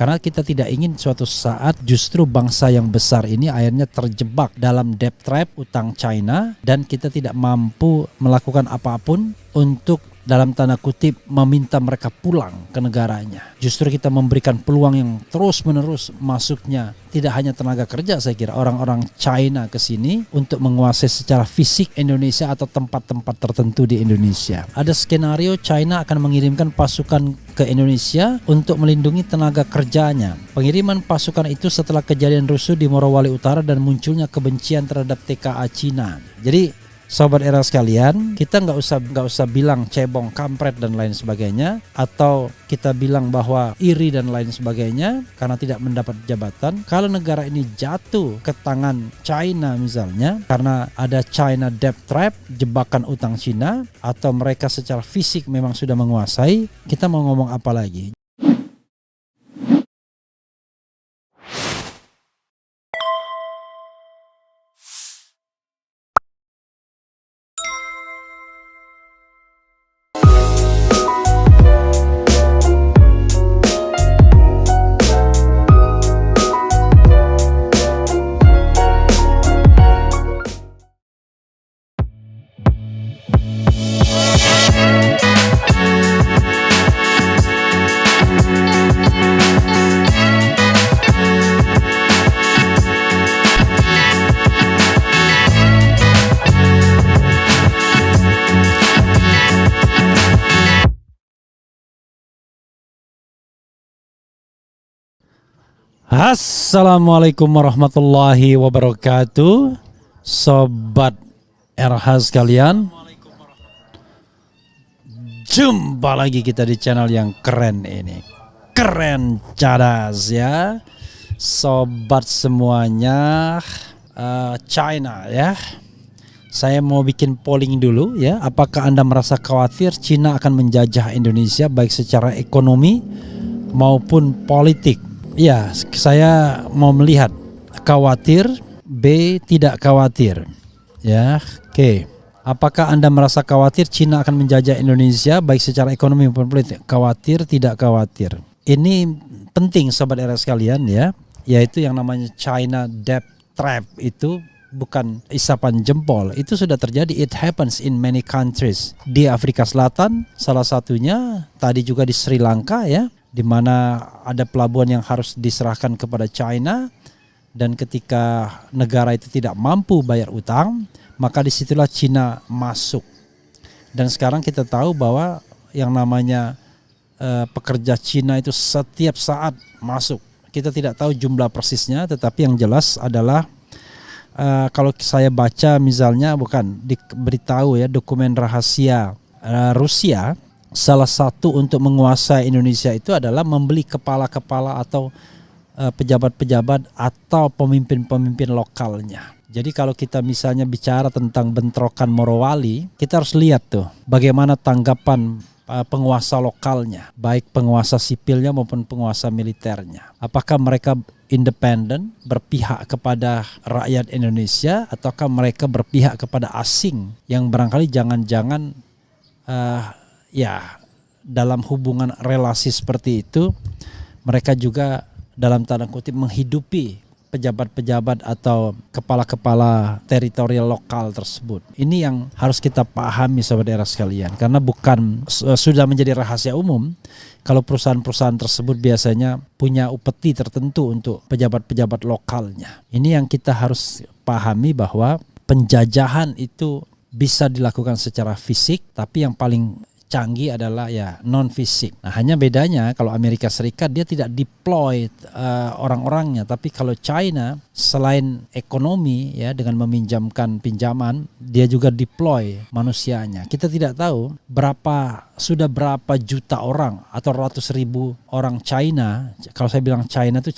Karena kita tidak ingin suatu saat justru bangsa yang besar ini akhirnya terjebak dalam debt trap utang China dan kita tidak mampu melakukan apapun untuk dalam tanda kutip meminta mereka pulang ke negaranya. Justru kita memberikan peluang yang terus-menerus masuknya tidak hanya tenaga kerja, saya kira orang-orang China ke sini untuk menguasai secara fisik Indonesia atau tempat-tempat tertentu di Indonesia. Ada skenario China akan mengirimkan pasukan ke Indonesia untuk melindungi tenaga kerjanya. Pengiriman pasukan itu setelah kejadian rusuh di Morowali Utara dan munculnya kebencian terhadap TKA Cina. Jadi Sobat Era sekalian, kita nggak usah bilang cebong, kampret dan lain sebagainya, atau kita bilang bahwa iri dan lain sebagainya karena tidak mendapat jabatan. Kalau negara ini jatuh ke tangan China misalnya, karena ada China debt trap, jebakan utang Cina, atau mereka secara fisik memang sudah menguasai, kita mau ngomong apa lagi? Assalamualaikum warahmatullahi wabarakatuh, Sobat RH sekalian. Jumpa lagi kita di channel yang keren ini, keren cadas ya, Sobat semuanya. China ya. Saya mau bikin polling dulu ya. Apakah Anda merasa khawatir Cina akan menjajah Indonesia baik secara ekonomi maupun politik? Ya, saya mau melihat khawatir, B tidak khawatir. Ya, oke. Apakah Anda merasa khawatir Cina akan menjajah Indonesia baik secara ekonomi maupun politik? Khawatir, tidak khawatir. Ini penting Sobat Era sekalian ya, yaitu yang namanya China debt trap itu bukan isapan jempol. Itu sudah terjadi, it happens in many countries. Di Afrika Selatan salah satunya, tadi juga di Sri Lanka ya, di mana ada pelabuhan yang harus diserahkan kepada China, dan ketika negara itu tidak mampu bayar utang, maka disitulah Cina masuk. Dan sekarang kita tahu bahwa yang namanya pekerja Cina itu setiap saat masuk. Kita tidak tahu jumlah persisnya, tetapi yang jelas adalah kalau saya baca misalnya, bukan diberitahu ya, dokumen rahasia Rusia, salah satu untuk menguasai Indonesia itu adalah membeli kepala-kepala atau pejabat-pejabat atau pemimpin-pemimpin lokalnya. Jadi kalau kita misalnya bicara tentang bentrokan Morowali, kita harus lihat tuh bagaimana tanggapan penguasa lokalnya, baik penguasa sipilnya maupun penguasa militernya. Apakah mereka independen, berpihak kepada rakyat Indonesia, ataukah mereka berpihak kepada asing yang barangkali jangan-jangan ya, dalam hubungan relasi seperti itu mereka juga dalam tanda kutip menghidupi pejabat-pejabat atau kepala-kepala teritorial lokal tersebut. Ini yang harus kita pahami Sobat Era sekalian, karena bukan sudah menjadi rahasia umum kalau perusahaan-perusahaan tersebut biasanya punya upeti tertentu untuk pejabat-pejabat lokalnya. Ini yang kita harus pahami, bahwa penjajahan itu bisa dilakukan secara fisik, tapi yang paling canggih adalah ya non fisik. Nah, hanya bedanya kalau Amerika Serikat dia tidak deploy orang-orangnya, tapi kalau China selain ekonomi ya dengan meminjamkan pinjaman, dia juga deploy manusianya. Kita tidak tahu sudah berapa juta orang atau ratus ribu orang China. Kalau saya bilang China itu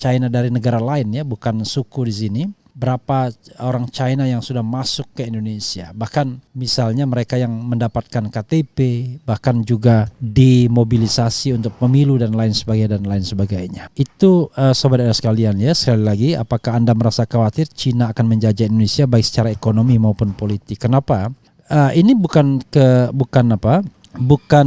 China dari negara lain ya, bukan suku di sini. Berapa orang China yang sudah masuk ke Indonesia, bahkan misalnya mereka yang mendapatkan KTP, bahkan juga dimobilisasi untuk pemilu dan lain sebagainya. Itu Sobat Era sekalian ya, sekali lagi, apakah Anda merasa khawatir Cina akan menjajah Indonesia baik secara ekonomi maupun politik? Kenapa? Ini bukan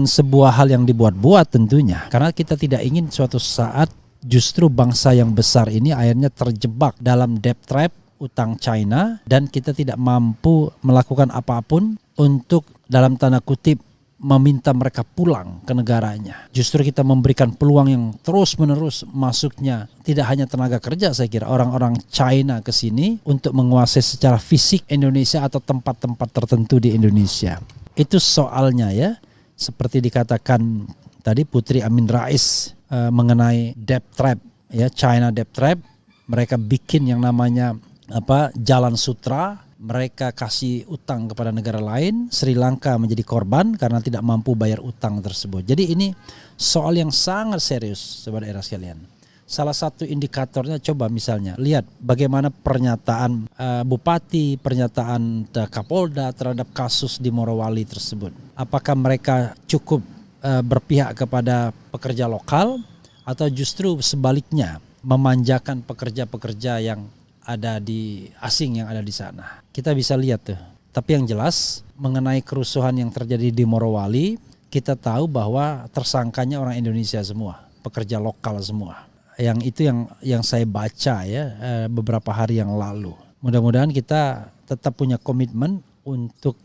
sebuah hal yang dibuat-buat tentunya, karena kita tidak ingin suatu saat Justru bangsa yang besar ini akhirnya terjebak dalam debt trap utang China dan kita tidak mampu melakukan apapun untuk dalam tanda kutip meminta mereka pulang ke negaranya. Justru kita memberikan peluang yang terus-menerus masuknya tidak hanya tenaga kerja, saya kira orang-orang China ke sini untuk menguasai secara fisik Indonesia atau tempat-tempat tertentu di Indonesia. Itu soalnya ya, seperti dikatakan tadi Putri Amin Rais mengenai debt trap ya, China debt trap. Mereka bikin yang namanya jalan sutra, mereka kasih utang kepada negara lain, Sri Lanka menjadi korban karena tidak mampu bayar utang tersebut. Jadi ini soal yang sangat serius, sobat era sekalian. Salah satu indikatornya coba misalnya lihat bagaimana pernyataan bupati, pernyataan Kapolda terhadap kasus di Morowali tersebut. Apakah mereka cukup berpihak kepada pekerja lokal atau justru sebaliknya memanjakan pekerja-pekerja yang ada di asing yang ada di sana. Kita bisa lihat tuh. Tapi yang jelas mengenai kerusuhan yang terjadi di Morowali, kita tahu bahwa tersangkanya orang Indonesia semua, pekerja lokal semua. Yang itu yang saya baca ya beberapa hari yang lalu. Mudah-mudahan kita tetap punya komitmen untuk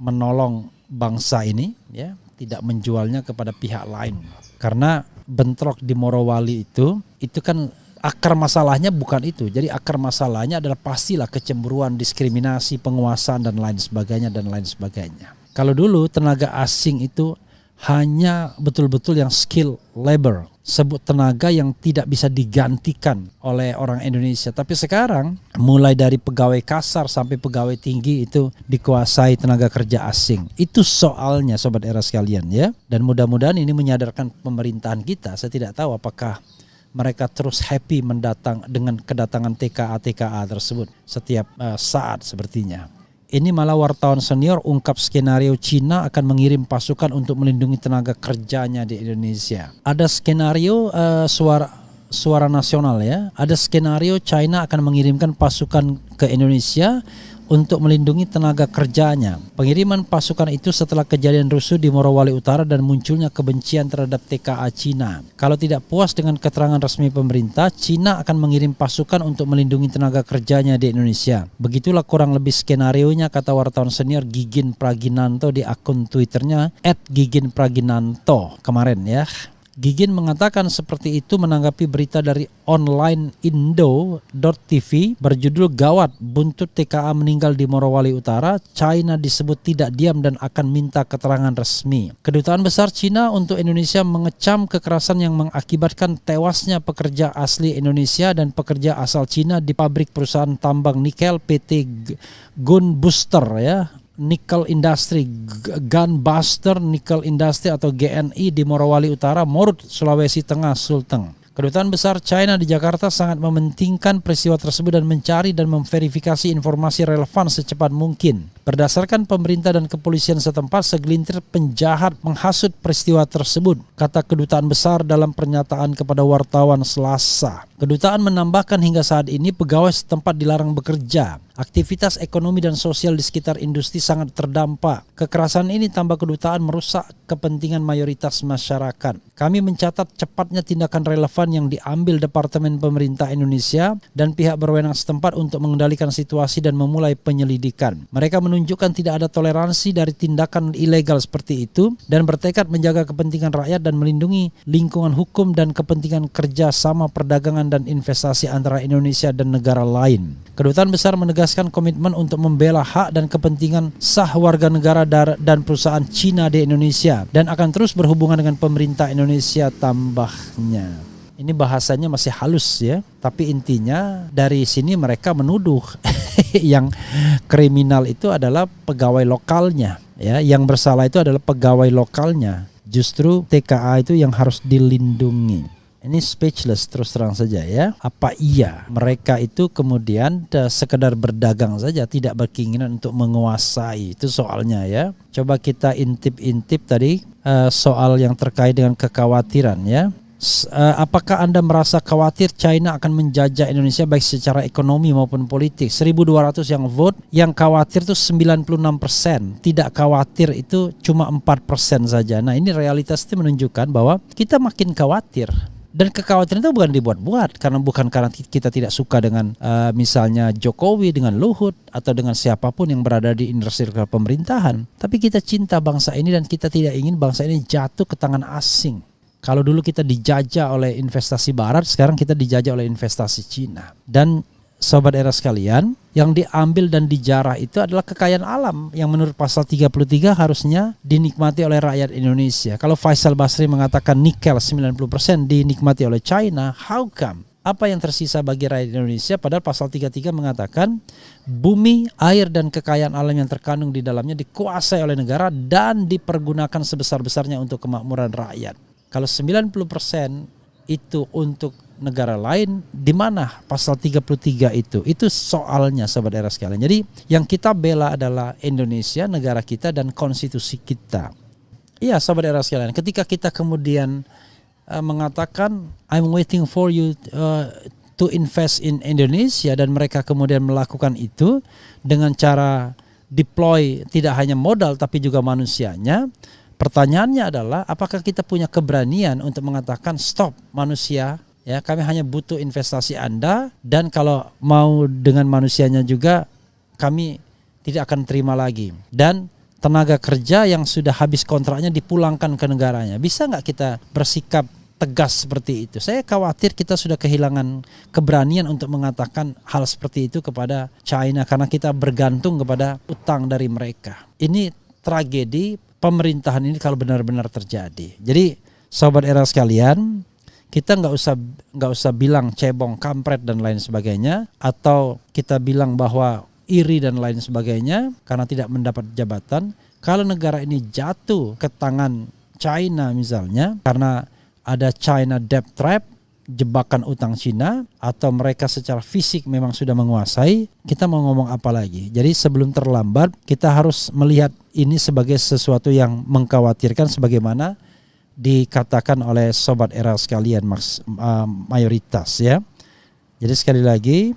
menolong bangsa ini ya, tidak menjualnya kepada pihak lain. Karena bentrok di Morowali itu kan akar masalahnya bukan itu. Jadi akar masalahnya adalah pastilah kecemburuan, diskriminasi, penguasaan dan lain sebagainya. Kalau dulu tenaga asing itu hanya betul-betul yang skill labor, sebut tenaga yang tidak bisa digantikan oleh orang Indonesia. Tapi sekarang mulai dari pegawai kasar sampai pegawai tinggi itu dikuasai tenaga kerja asing. Itu soalnya sobat era sekalian ya. Dan mudah-mudahan ini menyadarkan pemerintahan kita. Saya tidak tahu apakah mereka terus happy dengan kedatangan TKA tersebut setiap saat sepertinya. Ini malah wartawan senior ungkap skenario Cina akan mengirim pasukan untuk melindungi tenaga kerjanya di Indonesia. Ada skenario suara nasional ya. Ada skenario China akan mengirimkan pasukan ke Indonesia untuk melindungi tenaga kerjanya. Pengiriman pasukan itu setelah kejadian rusuh di Morowali Utara dan munculnya kebencian terhadap TKA Cina. Kalau tidak puas dengan keterangan resmi pemerintah, Cina akan mengirim pasukan untuk melindungi tenaga kerjanya di Indonesia. Begitulah kurang lebih skenarionya, kata wartawan senior Gigin Praginanto di akun Twitternya @giginpraginanto kemarin ya. Gigin mengatakan seperti itu menanggapi berita dari online Indo.tv berjudul "Gawat, buntut TKA meninggal di Morowali Utara, China disebut tidak diam dan akan minta keterangan resmi." Kedutaan Besar Cina untuk Indonesia mengecam kekerasan yang mengakibatkan tewasnya pekerja asli Indonesia dan pekerja asal Cina di pabrik perusahaan tambang nikel PT Gunbuster ya. Nickel Industry, Gunbuster Nickel Industry atau GNI di Morowali Utara, Morut, Sulawesi Tengah, Sulteng. Kedutaan Besar China di Jakarta sangat mementingkan peristiwa tersebut dan mencari dan memverifikasi informasi relevan secepat mungkin. Berdasarkan pemerintah dan kepolisian setempat, segelintir penjahat menghasut peristiwa tersebut, kata Kedutaan Besar dalam pernyataan kepada wartawan Selasa. Kedutaan menambahkan hingga saat ini pegawai setempat dilarang bekerja. Aktivitas ekonomi dan sosial di sekitar industri sangat terdampak. Kekerasan ini, tambah kedutaan, merusak kepentingan mayoritas masyarakat. Kami mencatat cepatnya tindakan relevan yang diambil Departemen Pemerintah Indonesia dan pihak berwenang setempat untuk mengendalikan situasi dan memulai penyelidikan. Mereka menunjukkan tidak ada toleransi dari tindakan ilegal seperti itu dan bertekad menjaga kepentingan rakyat dan melindungi lingkungan hukum dan kepentingan kerja sama perdagangan dan investasi antara Indonesia dan negara lain. Kedutaan Besar menegaskan komitmen untuk membela hak dan kepentingan sah warga negara dan perusahaan Cina di Indonesia dan akan terus berhubungan dengan pemerintah Indonesia, tambahnya. Ini bahasanya masih halus ya, tapi intinya dari sini mereka menuduh yang kriminal itu adalah pegawai lokalnya ya, yang bersalah itu adalah pegawai lokalnya. Justru TKA itu yang harus dilindungi. Ini speechless terus terang saja ya. Apa iya mereka itu kemudian sekedar berdagang saja, tidak berkeinginan untuk menguasai? Itu soalnya ya. Coba kita intip-intip tadi soal yang terkait dengan kekhawatiran ya. Apakah Anda merasa khawatir China akan menjajah Indonesia baik secara ekonomi maupun politik? 1.200 yang vote, yang khawatir itu 96%, tidak khawatir itu cuma 4% saja. Nah ini realitas itu menunjukkan bahwa kita makin khawatir. Dan kekhawatiran itu bukan dibuat-buat, karena kita tidak suka dengan misalnya Jokowi, dengan Luhut, atau dengan siapapun yang berada di inner circle pemerintahan. Tapi kita cinta bangsa ini dan kita tidak ingin bangsa ini jatuh ke tangan asing. Kalau dulu kita dijajah oleh investasi barat, sekarang kita dijajah oleh investasi Cina. Dan sobat era sekalian, yang diambil dan dijarah itu adalah kekayaan alam yang menurut pasal 33 harusnya dinikmati oleh rakyat Indonesia. Kalau Faisal Basri mengatakan nikel 90% dinikmati oleh China, how come? Apa yang tersisa bagi rakyat Indonesia? Padahal pasal 33 mengatakan bumi, air, dan kekayaan alam yang terkandung di dalamnya dikuasai oleh negara dan dipergunakan sebesar-besarnya untuk kemakmuran rakyat. Kalau 90% itu untuk negara lain, di mana pasal 33 itu? Itu soalnya sobat era sekalian. Jadi yang kita bela adalah Indonesia, negara kita, dan konstitusi kita. Iya sobat era sekalian, ketika kita kemudian mengatakan I'm waiting for you to invest in Indonesia, dan mereka kemudian melakukan itu dengan cara deploy tidak hanya modal tapi juga manusianya. Pertanyaannya adalah apakah kita punya keberanian untuk mengatakan stop manusia, ya kami hanya butuh investasi Anda, dan kalau mau dengan manusianya juga kami tidak akan terima lagi, dan tenaga kerja yang sudah habis kontraknya dipulangkan ke negaranya. Bisa nggak kita bersikap tegas seperti itu? Saya khawatir kita sudah kehilangan keberanian untuk mengatakan hal seperti itu kepada China karena kita bergantung kepada utang dari mereka. Ini tragedi pemerintahan ini kalau benar-benar terjadi. Jadi sobat era sekalian, kita nggak usah bilang cebong, kampret dan lain sebagainya, atau kita bilang bahwa iri dan lain sebagainya karena tidak mendapat jabatan. Kalau negara ini jatuh ke tangan China misalnya karena ada China debt trap, jebakan utang Cina, atau mereka secara fisik memang sudah menguasai, kita mau ngomong apa lagi? Jadi sebelum terlambat kita harus melihat ini sebagai sesuatu yang mengkhawatirkan sebagaimana dikatakan oleh sobat era sekalian mayoritas ya. Jadi sekali lagi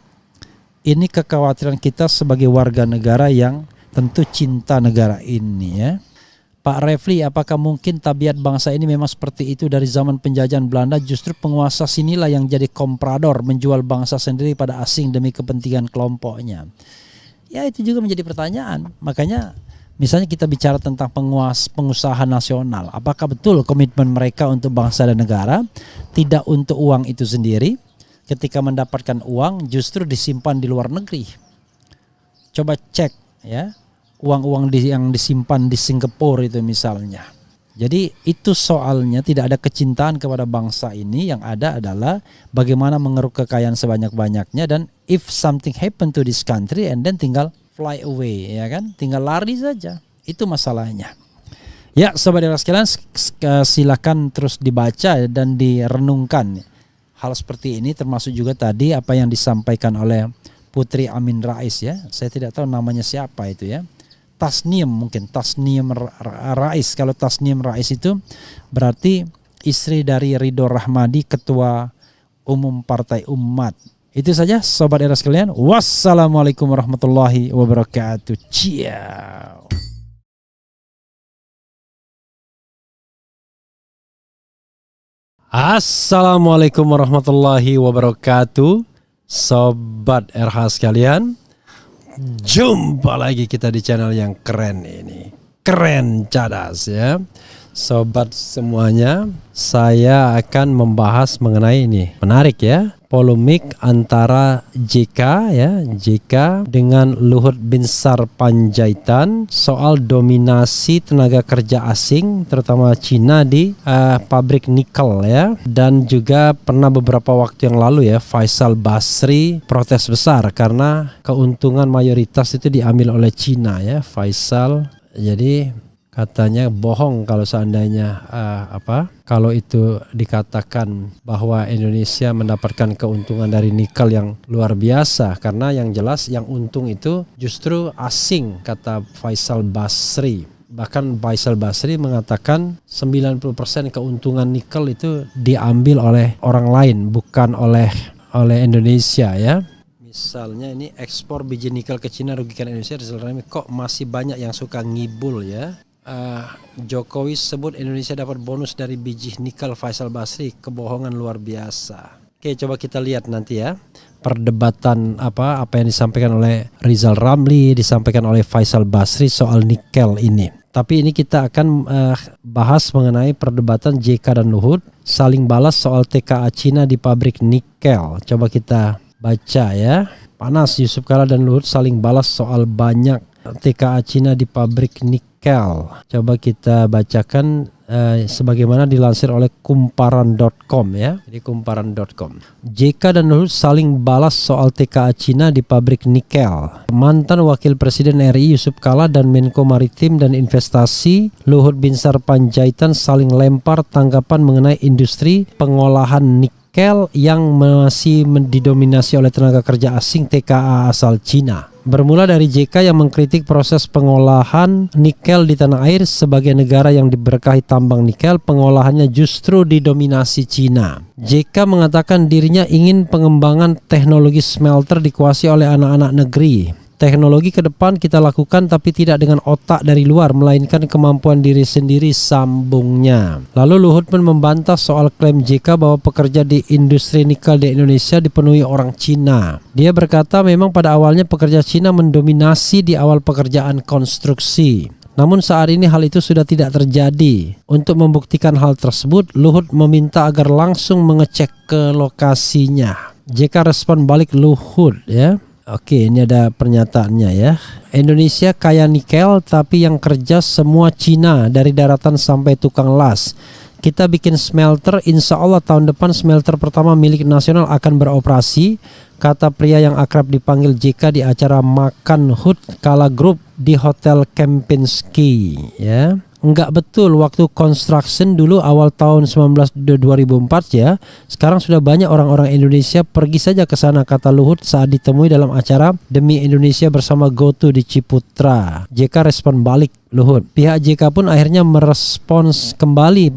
ini kekhawatiran kita sebagai warga negara yang tentu cinta negara ini ya. Pak Refli, apakah mungkin tabiat bangsa ini memang seperti itu dari zaman penjajahan Belanda? Justru penguasa sinilah yang jadi komprador, menjual bangsa sendiri pada asing demi kepentingan kelompoknya. Ya itu juga menjadi pertanyaan. Makanya misalnya kita bicara tentang pengusaha nasional, apakah betul komitmen mereka untuk bangsa dan negara, tidak untuk uang itu sendiri? Ketika mendapatkan uang justru disimpan di luar negeri. Coba cek ya, uang-uang yang disimpan di Singapura itu misalnya. Jadi itu soalnya tidak ada kecintaan kepada bangsa ini, yang ada adalah bagaimana mengeruk kekayaan sebanyak-banyaknya, dan if something happen to this country and then tinggal fly away ya kan, tinggal lari saja. Itu masalahnya. Ya sobat era sekalian, silakan terus dibaca dan direnungkan hal seperti ini, termasuk juga tadi apa yang disampaikan oleh Putri Amin Rais ya. Saya tidak tahu namanya siapa itu ya. Tasnim mungkin, Tasnim Rais. Kalau Tasnim Rais itu berarti istri dari Ridho Rahmadi, Ketua Umum Partai Umat. Itu saja sobat era sekalian. Wassalamualaikum warahmatullahi wabarakatuh. Ciao. Assalamualaikum warahmatullahi wabarakatuh. Sobat RH sekalian, jumpa lagi kita di channel yang keren ini, Keren Cadas ya. Sobat semuanya, saya akan membahas mengenai ini, menarik ya, polemik antara JK dengan Luhut Binsar Panjaitan soal dominasi tenaga kerja asing terutama Cina di pabrik nikel ya. Dan juga pernah beberapa waktu yang lalu ya, Faisal Basri protes besar karena keuntungan mayoritas itu diambil oleh Cina ya, Faisal. Jadi katanya bohong kalau seandainya kalau itu dikatakan bahwa Indonesia mendapatkan keuntungan dari nikel yang luar biasa, karena yang jelas yang untung itu justru asing, kata Faisal Basri. Bahkan Faisal Basri mengatakan 90% keuntungan nikel itu diambil oleh orang lain, bukan oleh Indonesia ya. Misalnya ini ekspor biji nikel ke Cina rugikan Indonesia, kok masih banyak yang suka ngibul ya. Jokowi sebut Indonesia dapat bonus dari biji nikel Faisal Basri, kebohongan luar biasa. Oke, coba kita lihat nanti ya perdebatan apa yang disampaikan oleh Rizal Ramli, disampaikan oleh Faisal Basri soal nikel ini. Tapi ini kita akan bahas mengenai perdebatan JK dan Luhut saling balas soal TKA Cina di pabrik nikel. Coba kita baca ya. Panas, Yusuf Kala dan Luhut saling balas soal banyak TKA Cina di pabrik nikel. Coba kita bacakan sebagaimana dilansir oleh kumparan.com ya. Jadi kumparan.com. JK dan Luhut saling balas soal TKA Cina di pabrik nikel. Mantan Wakil Presiden RI Yusuf Kala dan Menko Maritim dan Investasi Luhut Binsar Panjaitan saling lempar tanggapan mengenai industri pengolahan nikel yang masih didominasi oleh tenaga kerja asing TKA asal Cina. Bermula dari JK yang mengkritik proses pengolahan nikel di tanah air. Sebagai negara yang diberkahi tambang nikel, pengolahannya justru didominasi Cina. JK mengatakan dirinya ingin pengembangan teknologi smelter dikuasai oleh anak-anak negeri. Teknologi ke depan kita lakukan tapi tidak dengan otak dari luar, melainkan kemampuan diri sendiri, sambungnya. Lalu Luhut pun membantah soal klaim JK bahwa pekerja di industri nikel di Indonesia dipenuhi orang Cina. Dia berkata memang pada awalnya pekerja Cina mendominasi di awal pekerjaan konstruksi. Namun saat ini hal itu sudah tidak terjadi. Untuk membuktikan hal tersebut, Luhut meminta agar langsung mengecek ke lokasinya. JK respon balik Luhut ya. Oke, ini ada pernyataannya ya. Indonesia kaya nikel tapi yang kerja semua Cina dari daratan sampai tukang las. Kita bikin smelter, insya Allah tahun depan smelter pertama milik nasional akan beroperasi, kata pria yang akrab dipanggil JK di acara Makan HUT Kala Group di Hotel Kempinski ya. Enggak betul, waktu construction dulu awal tahun 2004 ya. Sekarang sudah banyak orang-orang Indonesia, pergi saja ke sana, kata Luhut saat ditemui dalam acara Demi Indonesia bersama GoTo di Ciputra. JK respon balik Luhut. Pihak JK pun akhirnya merespons kembali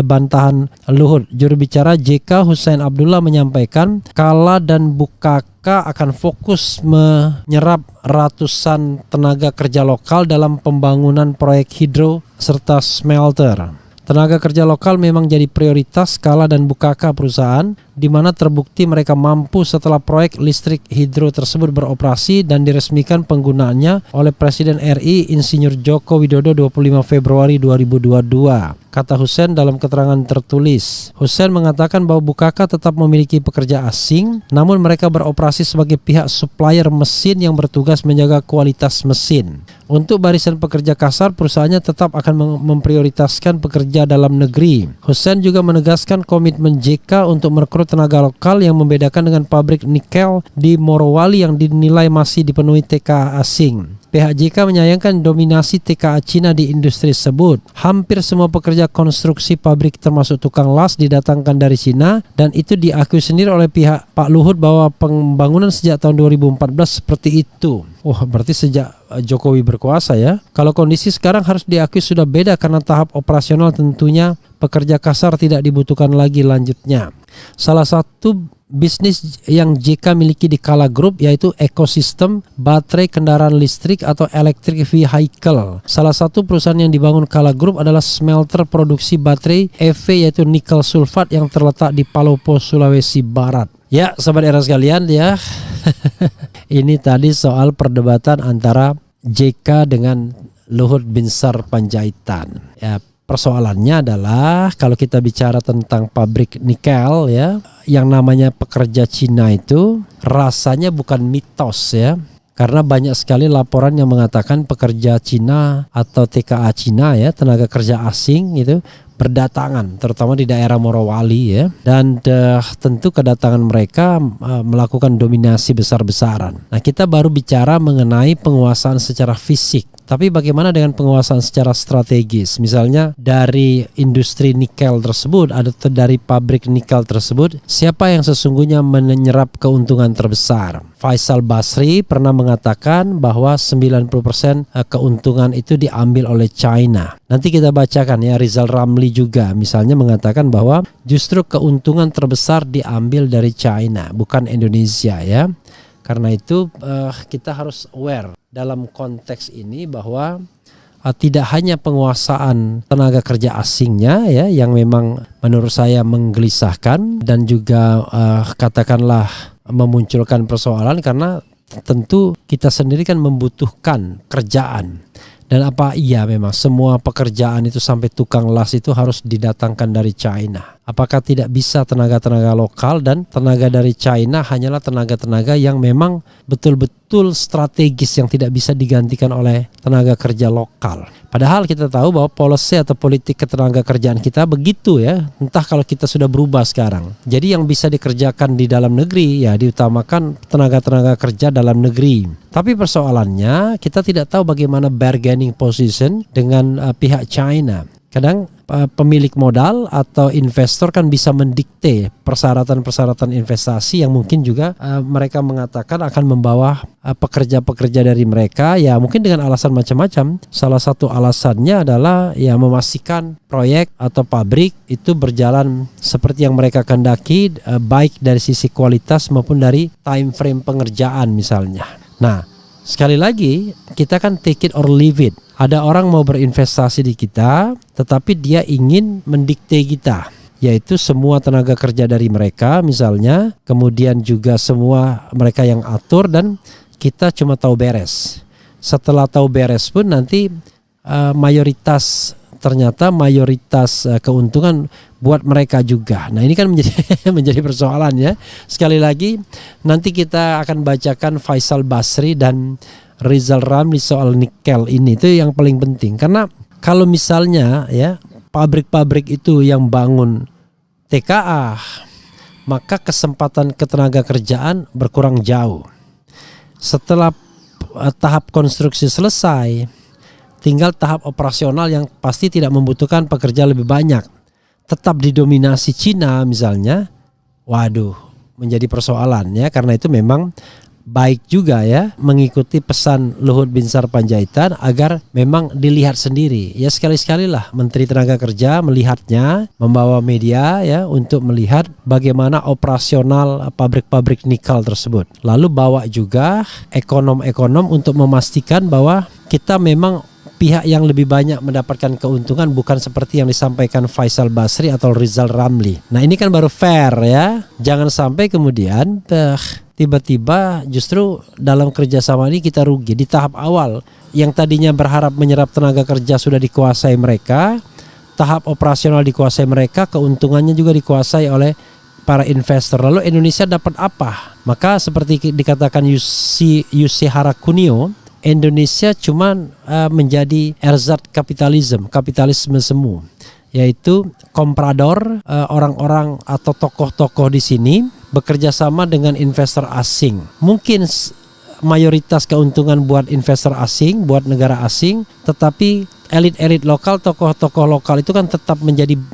bantahan Luhut. Juru bicara JK Hussein Abdullah menyampaikan Kala dan Bukaka akan fokus menyerap ratusan tenaga kerja lokal dalam pembangunan proyek hidro serta smelter. Tenaga kerja lokal memang jadi prioritas Kala dan Bukaka perusahaan, di mana terbukti mereka mampu setelah proyek listrik hidro tersebut beroperasi dan diresmikan penggunaannya oleh Presiden RI Insinyur Joko Widodo 25 Februari 2022. Kata Hussein dalam keterangan tertulis. Hussein mengatakan bahwa Bukaka tetap memiliki pekerja asing, namun mereka beroperasi sebagai pihak supplier mesin yang bertugas menjaga kualitas mesin. Untuk barisan pekerja kasar, perusahaannya tetap akan memprioritaskan pekerja dalam negeri. Hussein juga menegaskan komitmen JK untuk merekrut tenaga lokal yang membedakan dengan pabrik nikel di Morowali yang dinilai masih dipenuhi TKA asing. Pihak JK menyayangkan dominasi TKA Cina di industri tersebut. Hampir semua pekerja konstruksi pabrik termasuk tukang las didatangkan dari Cina dan itu diakui sendiri oleh pihak Pak Luhut bahwa pembangunan sejak tahun 2014 seperti itu. Wah, berarti sejak Jokowi berkuasa ya. Kalau kondisi sekarang harus diakui sudah beda karena tahap operasional tentunya pekerja kasar tidak dibutuhkan lagi lanjutnya. Salah satu bisnis yang JK miliki di Kala Group yaitu ekosistem baterai kendaraan listrik atau electric vehicle. Salah satu perusahaan yang dibangun Kala Group adalah smelter produksi baterai EV yaitu nikel sulfat yang terletak di Palopo, Sulawesi Barat. Ya, sobat era sekalian ya. Ini tadi soal perdebatan antara JK dengan Luhut Binsar Panjaitan. Ya, persoalannya adalah kalau kita bicara tentang pabrik nikel ya, yang namanya pekerja Cina itu rasanya bukan mitos ya. Karena banyak sekali laporan yang mengatakan pekerja Cina atau TKA Cina ya, tenaga kerja asing itu berdatangan terutama di daerah Morowali ya, dan tentu kedatangan mereka melakukan dominasi besar-besaran. Nah, kita baru bicara mengenai penguasaan secara fisik. Tapi bagaimana dengan penguasaan secara strategis? Misalnya dari industri nikel tersebut atau dari pabrik nikel tersebut, siapa yang sesungguhnya menyerap keuntungan terbesar? Faisal Basri pernah mengatakan bahwa 90% keuntungan itu diambil oleh China. Nanti kita bacakan ya, Rizal Ramli juga misalnya mengatakan bahwa justru keuntungan terbesar diambil dari China, bukan Indonesia ya. Karena itu kita harus aware dalam konteks ini bahwa tidak hanya penguasaan tenaga kerja asingnya ya yang memang menurut saya menggelisahkan dan juga katakanlah memunculkan persoalan, karena tentu kita sendiri kan membutuhkan kerjaan. Dan apa iya memang semua pekerjaan itu sampai tukang las itu harus didatangkan dari China? Apakah tidak bisa tenaga-tenaga lokal, dan tenaga dari China hanyalah tenaga-tenaga yang memang betul-betul strategis yang tidak bisa digantikan oleh tenaga kerja lokal. Padahal kita tahu bahwa policy atau politik ketenaga kerjaan kita begitu ya, entah kalau kita sudah berubah sekarang. Jadi yang bisa dikerjakan di dalam negeri ya diutamakan tenaga-tenaga kerja dalam negeri. Tapi persoalannya kita tidak tahu bagaimana bargaining position dengan pihak China. Kadang pemilik modal atau investor kan bisa mendikte persyaratan-persyaratan investasi yang mungkin juga mereka mengatakan akan membawa pekerja-pekerja dari mereka ya mungkin dengan alasan macam-macam. Salah satu alasannya adalah ya memastikan proyek atau pabrik itu berjalan seperti yang mereka kehendaki, baik dari sisi kualitas maupun dari time frame pengerjaan misalnya. Nah, sekali lagi kita kan take it or leave it. Ada orang mau berinvestasi di kita, tetapi dia ingin mendikte kita, yaitu semua tenaga kerja dari mereka misalnya, kemudian juga semua mereka yang atur, dan kita cuma tahu beres. Setelah tahu beres pun nanti mayoritas keuntungan buat mereka juga. Nah ini kan menjadi persoalan ya. Sekali lagi nanti kita akan bacakan Faisal Basri dan Rizal Ramli soal nikel ini, itu yang paling penting. Karena kalau misalnya ya pabrik-pabrik itu yang bangun TKA, maka kesempatan ketenaga kerjaan berkurang jauh. Setelah tahap konstruksi selesai, tinggal tahap operasional yang pasti tidak membutuhkan pekerja lebih banyak. Tetap didominasi Cina misalnya, waduh menjadi persoalan ya. Karena itu memang baik juga ya mengikuti pesan Luhut Binsar Panjaitan agar memang dilihat sendiri. Ya sekali-sekali lah Menteri Tenaga Kerja melihatnya, membawa media ya untuk melihat bagaimana operasional pabrik-pabrik nikel tersebut. Lalu bawa juga ekonom-ekonom untuk memastikan bahwa kita memang pihak yang lebih banyak mendapatkan keuntungan, bukan seperti yang disampaikan Faisal Basri atau Rizal Ramli. Nah ini kan baru fair ya. Jangan sampai kemudian tiba-tiba justru dalam kerjasama ini kita rugi. Di tahap awal yang tadinya berharap menyerap tenaga kerja sudah dikuasai mereka, tahap operasional dikuasai mereka, keuntungannya juga dikuasai oleh para investor. Lalu Indonesia dapat apa? Maka seperti dikatakan Yoshihara Kunio, Indonesia cuma menjadi erzat kapitalisme semu, yaitu komprador, orang-orang atau tokoh-tokoh di sini bekerja sama dengan investor asing. Mungkin mayoritas keuntungan buat investor asing, buat negara asing, tetapi elit-elit lokal, tokoh-tokoh lokal itu kan tetap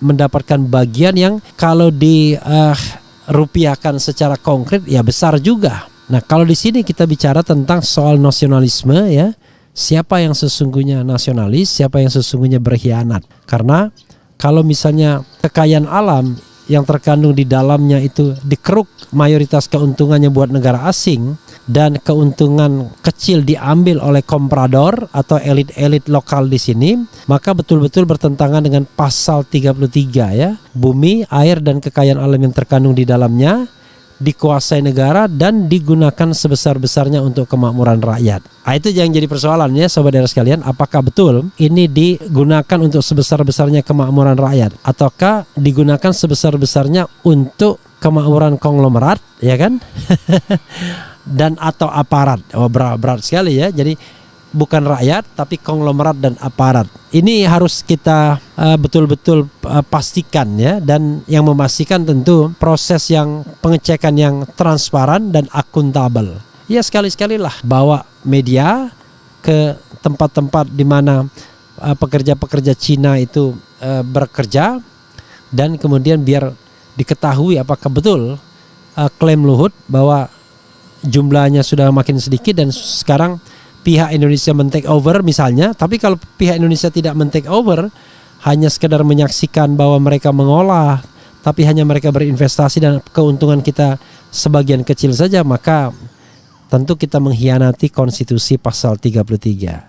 mendapatkan bagian yang kalau dirupiahkan secara konkret ya besar juga. Nah kalau di sini kita bicara tentang soal nasionalisme ya, siapa yang sesungguhnya nasionalis, siapa yang sesungguhnya berkhianat. Karena kalau misalnya kekayaan alam yang terkandung di dalamnya itu dikeruk mayoritas keuntungannya buat negara asing, dan keuntungan kecil diambil oleh komprador atau elit-elit lokal di sini, maka betul-betul bertentangan dengan pasal 33 ya. Bumi, air dan kekayaan alam yang terkandung di dalamnya dikuasai negara dan digunakan sebesar-besarnya untuk kemakmuran rakyat. Nah, itu yang jadi persoalannya sobat daerah sekalian, apakah betul ini digunakan untuk sebesar-besarnya kemakmuran rakyat ataukah digunakan sebesar-besarnya untuk kemakmuran konglomerat ya kan? Dan atau aparat. Oh berat sekali ya. Jadi bukan rakyat tapi konglomerat dan aparat. Ini harus kita betul-betul pastikan ya, dan yang memastikan tentu proses yang pengecekan yang transparan dan akuntabel. Ya sekali-sekali lah bawa media ke tempat-tempat di mana pekerja-pekerja Cina itu bekerja, dan kemudian biar diketahui apakah betul klaim Luhut bahwa jumlahnya sudah makin sedikit dan sekarang pihak Indonesia men-take over misalnya. Tapi kalau pihak Indonesia tidak men-take over, hanya sekedar menyaksikan bahwa mereka mengolah, tapi hanya mereka berinvestasi dan keuntungan kita sebagian kecil saja, maka tentu kita mengkhianati konstitusi pasal 33.